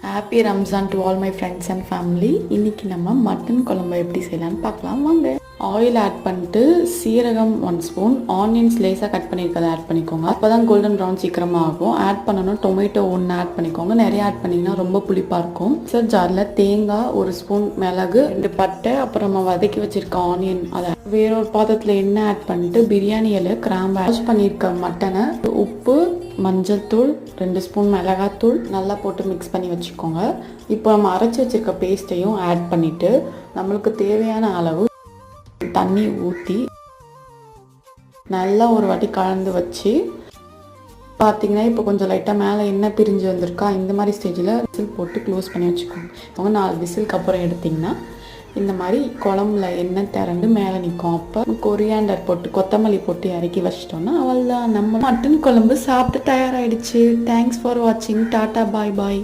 Happy Ramzan to all my friends and family. இன்றைக்கி நம்ம mutton குழம்பு எப்படி செய்யலான்னு பார்க்கலாம் வாங்க. ஆயில் ஆட் பண்ணிட்டு சீரகம் 1 ஸ்பூன், ஆனியன்ஸ் லேஸாக கட் பண்ணியிருக்கதை ஆட் பண்ணிக்கோங்க. அப்போ தான் கோல்டன் ப்ரௌன் சீக்கிரமாக ஆகும். ஆட் பண்ணணும். டொமேட்டோ 1 ஆட் பண்ணிக்கோங்க. நிறைய ஆட் பண்ணிங்கன்னா ரொம்ப புளிப்பாக இருக்கும். ஜாரில் தேங்காய் 1 ஸ்பூன், மிளகு 2 பட்டை, அப்புறம் நம்ம வதக்கி வச்சுருக்க ஆனியன், அதை வேறொரு பாத்திரத்தில் எண்ணெய் ஆட் பண்ணிட்டு பிரியாணி இலை, கிராம்பு, வாஷ் பண்ணியிருக்க மட்டனை, உப்பு, மஞ்சள் தூள் 2 ஸ்பூன், மிளகாத்தூள் நல்லா போட்டு மிக்ஸ் பண்ணி வச்சுக்கோங்க. இப்போ நம்ம அரைச்சி வச்சுருக்க பேஸ்ட்டையும் ஆட் பண்ணிவிட்டு நம்மளுக்கு தேவையான அளவு தண்ணி ஊற்றி நல்லா ஒரு வாட்டி கலந்து வச்சு பார்த்தீங்கன்னா இப்போ கொஞ்சம் லைட்டாக மேலே எண்ணெய் பிரிஞ்சு வந்திருக்கா. இந்த மாதிரி ஸ்டேஜில் விசில் போட்டு க்ளோஸ் பண்ணி வச்சுக்கோங்க. அவங்க 4 விசிலுக்கு அப்புறம் எடுத்திங்கன்னா இந்த மாதிரி குழம்புல எண்ணெய் திரண்டு மேலே நிற்கும். அப்போ கொரியாண்டர் போட்டு கொத்தமல்லி போட்டு இறக்கி வச்சிட்டோம்னா அவள்தான் நம்ம மட்டன் குழம்பு சாப்பிட்டு தயாராகிடுச்சு. தேங்க்ஸ் ஃபார் வாட்சிங். டாட்டா, பாய் பாய்.